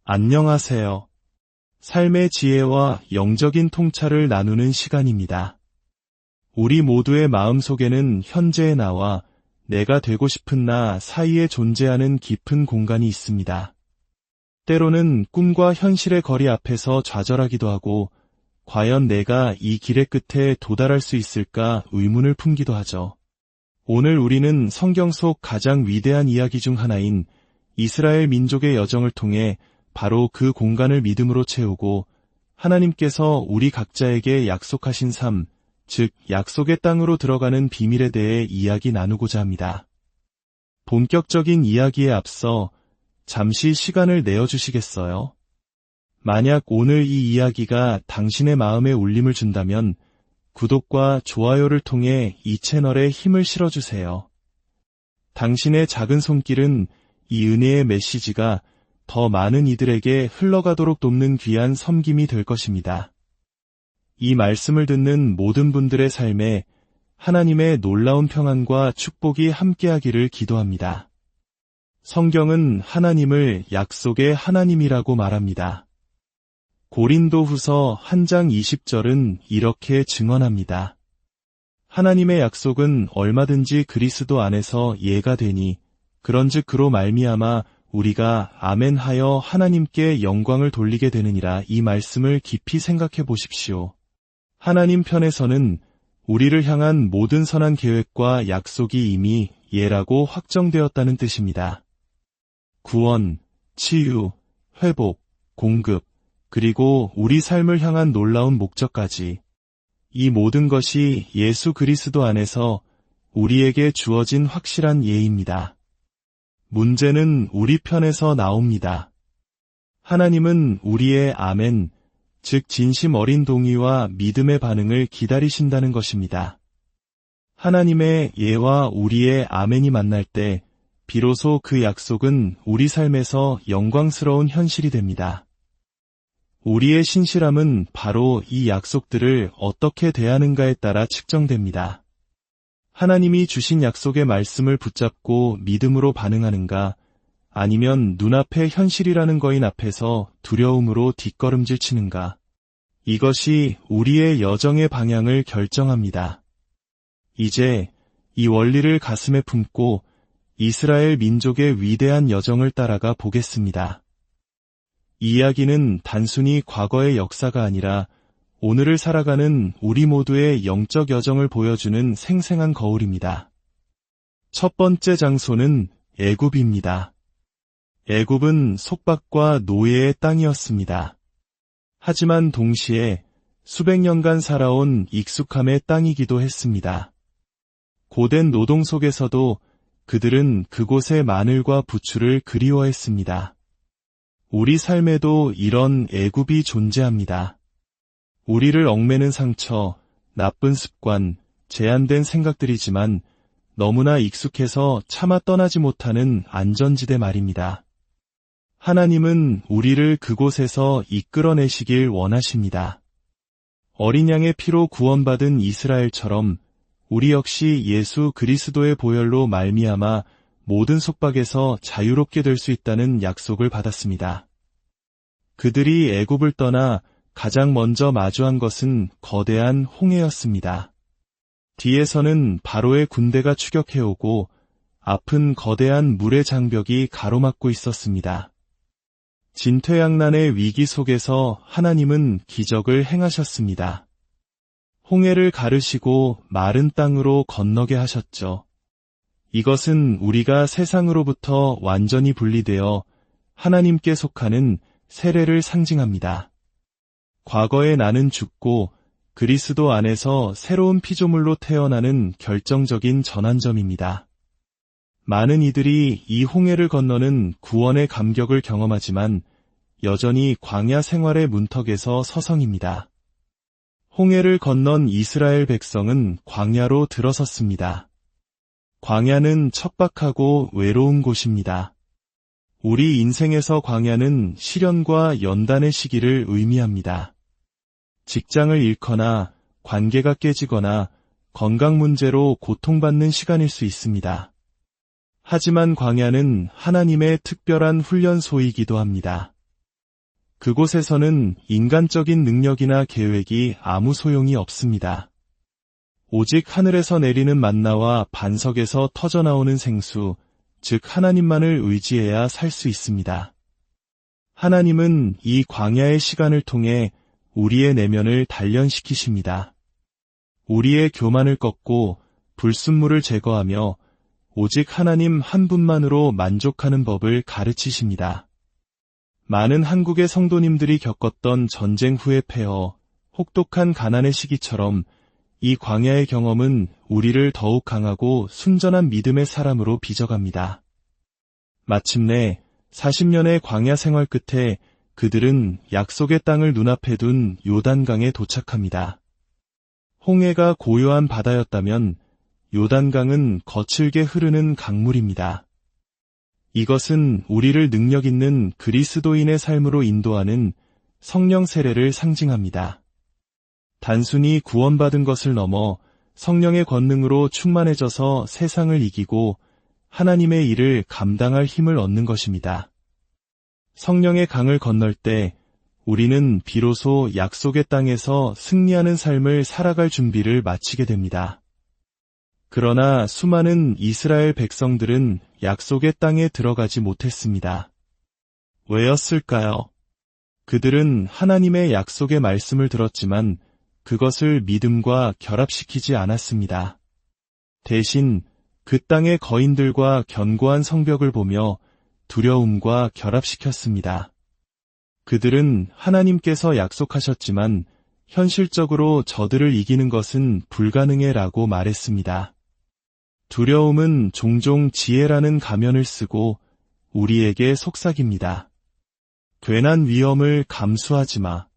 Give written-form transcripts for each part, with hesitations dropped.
안녕하세요. 삶의 지혜와 영적인 통찰을 나누는 시간입니다. 우리 모두의 마음속에는 현재의 나와 내가 되고 싶은 나 사이에 존재하는 깊은 공간이 있습니다. 때로는 꿈과 현실의 거리 앞에서 좌절하기도 하고, 과연 내가 이 길의 끝에 도달할 수 있을까 의문을 품기도 하죠. 오늘 우리는 성경 속 가장 위대한 이야기 중 하나인 이스라엘 민족의 여정을 통해 바로 그 공간을 믿음으로 채우고 하나님께서 우리 각자에게 약속하신 삶, 즉 약속의 땅으로 들어가는 비밀에 대해 이야기 나누고자 합니다. 본격적인 이야기에 앞서 잠시 시간을 내어주시겠어요? 만약 오늘 이 이야기가 당신의 마음에 울림을 준다면 구독과 좋아요를 통해 이 채널에 힘을 실어주세요. 당신의 작은 손길은 이 은혜의 메시지가 더 많은 이들에게 흘러가도록 돕는 귀한 섬김이 될 것입니다. 이 말씀을 듣는 모든 분들의 삶에 하나님의 놀라운 평안과 축복이 함께하기를 기도합니다. 성경은 하나님을 약속의 하나님이라고 말합니다. 고린도후서 1장 20절은 이렇게 증언합니다. 하나님의 약속은 얼마든지 그리스도 안에서 예가 되니 그런즉 그로 말미암아 우리가 아멘하여 하나님께 영광을 돌리게 되느니라. 이 말씀을 깊이 생각해 보십시오. 하나님 편에서는 우리를 향한 모든 선한 계획과 약속이 이미 예라고 확정되었다는 뜻입니다. 구원, 치유, 회복, 공급, 그리고 우리 삶을 향한 놀라운 목적까지, 이 모든 것이 예수 그리스도 안에서 우리에게 주어진 확실한 예입니다. 문제는 우리 편에서 나옵니다. 하나님은 우리의 아멘, 즉 진심 어린 동의와 믿음의 반응을 기다리신다는 것입니다. 하나님의 예와 우리의 아멘이 만날 때 비로소 그 약속은 우리 삶에서 영광스러운 현실이 됩니다. 우리의 신실함은 바로 이 약속들을 어떻게 대하는가에 따라 측정됩니다. 하나님이 주신 약속의 말씀을 붙잡고 믿음으로 반응하는가, 아니면 눈앞의 현실이라는 거인 앞에서 두려움으로 뒷걸음질 치는가, 이것이 우리의 여정의 방향을 결정합니다. 이제 이 원리를 가슴에 품고 이스라엘 민족의 위대한 여정을 따라가 보겠습니다. 이야기는 단순히 과거의 역사가 아니라 오늘을 살아가는 우리 모두의 영적 여정을 보여주는 생생한 거울입니다. 첫 번째 장소는 애굽입니다. 애굽은 속박과 노예의 땅이었습니다. 하지만 동시에 수백 년간 살아온 익숙함의 땅이기도 했습니다. 고된 노동 속에서도 그들은 그곳의 마늘과 부추를 그리워했습니다. 우리 삶에도 이런 애굽이 존재합니다. 우리를 얽매는 상처, 나쁜 습관, 제한된 생각들이지만 너무나 익숙해서 차마 떠나지 못하는 안전지대 말입니다. 하나님은 우리를 그곳에서 이끌어내시길 원하십니다. 어린 양의 피로 구원받은 이스라엘처럼 우리 역시 예수 그리스도의 보혈로 말미암아 모든 속박에서 자유롭게 될 수 있다는 약속을 받았습니다. 그들이 애굽을 떠나 가장 먼저 마주한 것은 거대한 홍해였습니다. 뒤에서는 바로의 군대가 추격해오고 앞은 거대한 물의 장벽이 가로막고 있었습니다. 진퇴양난의 위기 속에서 하나님은 기적을 행하셨습니다. 홍해를 가르시고 마른 땅으로 건너게 하셨죠. 이것은 우리가 세상으로부터 완전히 분리되어 하나님께 속하는 세례를 상징합니다. 과거의 나는 죽고 그리스도 안에서 새로운 피조물로 태어나는 결정적인 전환점입니다. 많은 이들이 이 홍해를 건너는 구원의 감격을 경험하지만 여전히 광야 생활의 문턱에서 서성입니다. 홍해를 건넌 이스라엘 백성은 광야로 들어섰습니다. 광야는 척박하고 외로운 곳입니다. 우리 인생에서 광야는 시련과 연단의 시기를 의미합니다. 직장을 잃거나 관계가 깨지거나 건강 문제로 고통받는 시간일 수 있습니다. 하지만 광야는 하나님의 특별한 훈련소이기도 합니다. 그곳에서는 인간적인 능력이나 계획이 아무 소용이 없습니다. 오직 하늘에서 내리는 만나와 반석에서 터져나오는 생수, 즉 하나님만을 의지해야 살 수 있습니다. 하나님은 이 광야의 시간을 통해 우리의 내면을 단련시키십니다. 우리의 교만을 꺾고 불순물을 제거하며 오직 하나님 한 분만으로 만족하는 법을 가르치십니다. 많은 한국의 성도님들이 겪었던 전쟁 후의 폐허, 혹독한 가난의 시기처럼 이 광야의 경험은 우리를 더욱 강하고 순전한 믿음의 사람으로 빚어갑니다. 마침내 40년의 광야 생활 끝에 그들은 약속의 땅을 눈앞에 둔 요단강에 도착합니다. 홍해가 고요한 바다였다면 요단강은 거칠게 흐르는 강물입니다. 이것은 우리를 능력 있는 그리스도인의 삶으로 인도하는 성령 세례를 상징합니다. 단순히 구원받은 것을 넘어 성령의 권능으로 충만해져서 세상을 이기고 하나님의 일을 감당할 힘을 얻는 것입니다. 성령의 강을 건널 때 우리는 비로소 약속의 땅에서 승리하는 삶을 살아갈 준비를 마치게 됩니다. 그러나 수많은 이스라엘 백성들은 약속의 땅에 들어가지 못했습니다. 왜였을까요? 그들은 하나님의 약속의 말씀을 들었지만 그것을 믿음과 결합시키지 않았습니다. 대신 그 땅의 거인들과 견고한 성벽을 보며 두려움과 결합시켰습니다. 그들은 하나님께서 약속하셨지만 현실적으로 저들을 이기는 것은 불가능해라고 말했습니다. 두려움은 종종 지혜라는 가면을 쓰고 우리에게 속삭입니다. 괜한 위험을 감수하지 마.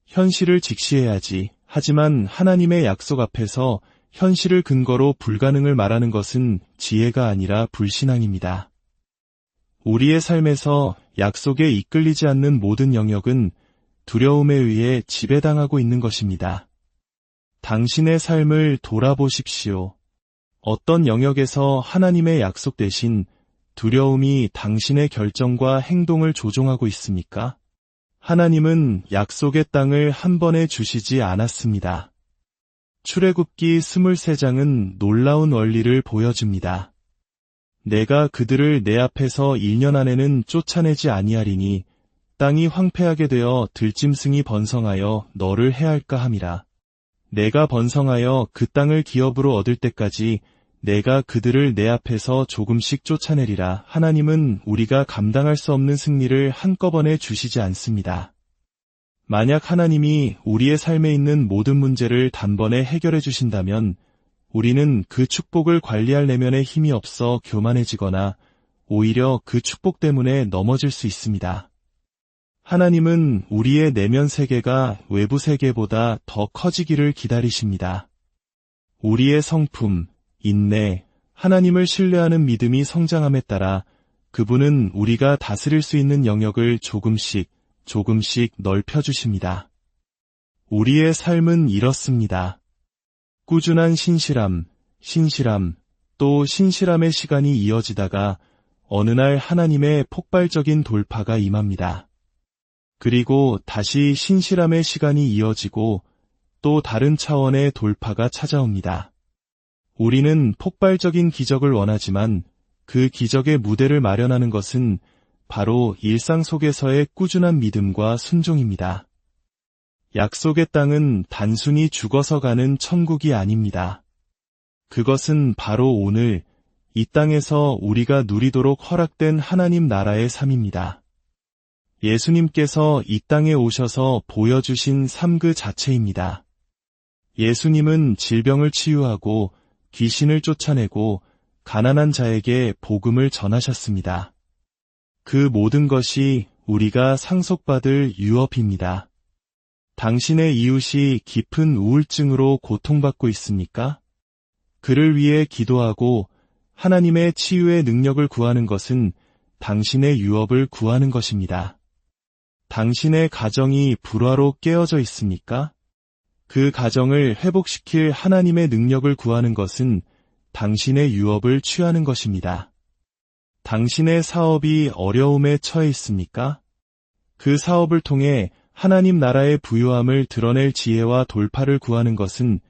현실을 직시해야지. 하지만 하나님의 약속 앞에서 현실을 근거로 불가능을 말하는 것은 지혜가 아니라 불신앙입니다. 우리의 삶에서 약속에 이끌리지 않는 모든 영역은 두려움에 의해 지배당하고 있는 것입니다. 당신의 삶을 돌아보십시오. 어떤 영역에서 하나님의 약속 대신 두려움이 당신의 결정과 행동을 조종하고 있습니까? 하나님은 약속의 땅을 한 번에 주시지 않았습니다. 출애굽기 23장은 놀라운 원리를 보여줍니다. 내가 그들을 내 앞에서 1년 안에는 쫓아내지 아니하리니 땅이 황폐하게 되어 들짐승이 번성하여 너를 해할까 함이라. 내가 번성하여 그 땅을 기업으로 얻을 때까지 내가 그들을 내 앞에서 조금씩 쫓아내리라. 하나님은 우리가 감당할 수 없는 승리를 한꺼번에 주시지 않습니다. 만약 하나님이 우리의 삶에 있는 모든 문제를 단번에 해결해 주신다면 우리는 그 축복을 관리할 내면에 힘이 없어 교만해지거나 오히려 그 축복 때문에 넘어질 수 있습니다. 하나님은 우리의 내면 세계가 외부 세계보다 더 커지기를 기다리십니다. 우리의 성품, 인내, 하나님을 신뢰하는 믿음이 성장함에 따라 그분은 우리가 다스릴 수 있는 영역을 조금씩 넓혀주십니다. 우리의 삶은 이렇습니다. 꾸준한 신실함, 또 신실함의 시간이 이어지다가 어느 날 하나님의 폭발적인 돌파가 임합니다. 그리고 다시 신실함의 시간이 이어지고 또 다른 차원의 돌파가 찾아옵니다. 우리는 폭발적인 기적을 원하지만 그 기적의 무대를 마련하는 것은 바로 일상 속에서의 꾸준한 믿음과 순종입니다. 약속의 땅은 단순히 죽어서 가는 천국이 아닙니다. 그것은 바로 오늘 이 땅에서 우리가 누리도록 허락된 하나님 나라의 삶입니다. 예수님께서 이 땅에 오셔서 보여주신 삶 그 자체입니다. 예수님은 질병을 치유하고 귀신을 쫓아내고 가난한 자에게 복음을 전하셨습니다. 그 모든 것이 우리가 상속받을 유업입니다. 당신의 이웃이 깊은 우울증으로 고통받고 있습니까? 그를 위해 기도하고 하나님의 치유의 능력을 구하는 것은 당신의 유업을 구하는 것입니다. 당신의 가정이 불화로 깨어져 있습니까? 그 가정을 회복시킬 하나님의 능력을 구하는 것은 당신의 유업을 취하는 것입니다. 당신의 사업이 어려움에 처해 있습니까? 그 사업을 통해 하나님 나라의 부유함을 드러낼 지혜와 돌파를 구하는 것은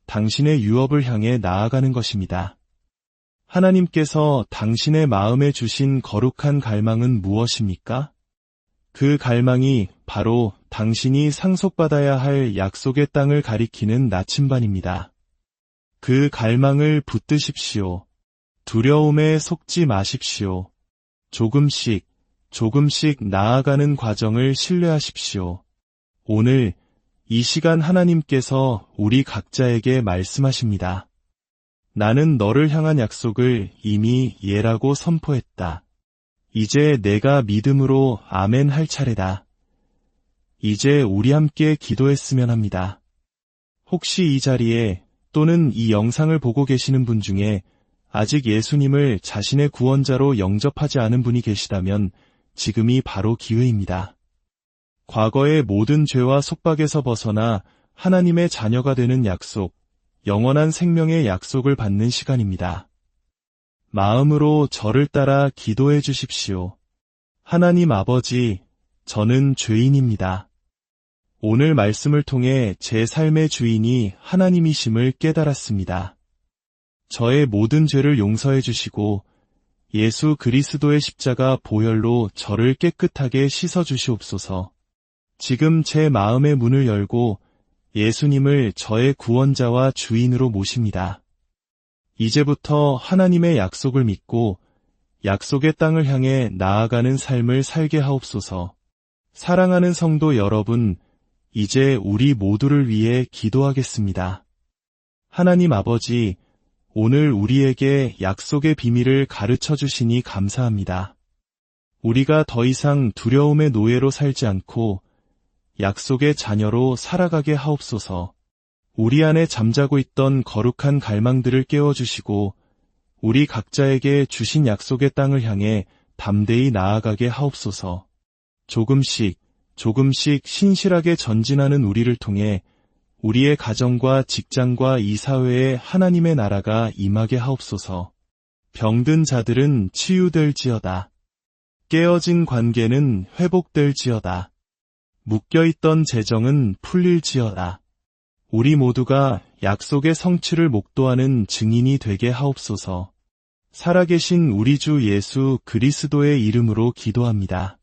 당신의 유업을 향해 나아가는 것입니다. 하나님께서 당신의 마음에 주신 거룩한 갈망은 무엇입니까? 그 갈망이 바로 당신이 상속받아야 할 약속의 땅을 가리키는 나침반입니다. 그 갈망을 붙드십시오. 두려움에 속지 마십시오. 조금씩 나아가는 과정을 신뢰하십시오. 오늘 이 시간 하나님께서 우리 각자에게 말씀하십니다. 나는 너를 향한 약속을 이미 예라고 선포했다. 이제 내가 믿음으로 아멘 할 차례다. 이제 우리 함께 기도했으면 합니다. 혹시 이 자리에 또는 이 영상을 보고 계시는 분 중에 아직 예수님을 자신의 구원자로 영접하지 않은 분이 계시다면 지금이 바로 기회입니다. 과거의 모든 죄와 속박에서 벗어나 하나님의 자녀가 되는 약속, 영원한 생명의 약속을 받는 시간입니다. 마음으로 저를 따라 기도해 주십시오. 하나님 아버지, 저는 죄인입니다. 오늘 말씀을 통해 제 삶의 주인이 하나님이심을 깨달았습니다. 저의 모든 죄를 용서해 주시고 예수 그리스도의 십자가 보혈로 저를 깨끗하게 씻어 주시옵소서. 지금 제 마음의 문을 열고 예수님을 저의 구원자와 주인으로 모십니다. 이제부터 하나님의 약속을 믿고 약속의 땅을 향해 나아가는 삶을 살게 하옵소서. 사랑하는 성도 여러분, 이제 우리 모두를 위해 기도하겠습니다. 하나님 아버지, 오늘 우리에게 약속의 비밀을 가르쳐 주시니 감사합니다. 우리가 더 이상 두려움의 노예로 살지 않고 약속의 자녀로 살아가게 하옵소서. 우리 안에 잠자고 있던 거룩한 갈망들을 깨워주시고 우리 각자에게 주신 약속의 땅을 향해 담대히 나아가게 하옵소서. 조금씩 신실하게 전진하는 우리를 통해 우리의 가정과 직장과 이 사회에 하나님의 나라가 임하게 하옵소서. 병든 자들은 치유될지어다. 깨어진 관계는 회복될지어다. 묶여있던 재정은 풀릴지어다. 우리 모두가 약속의 성취를 목도하는 증인이 되게 하옵소서. 살아계신 우리 주 예수 그리스도의 이름으로 기도합니다.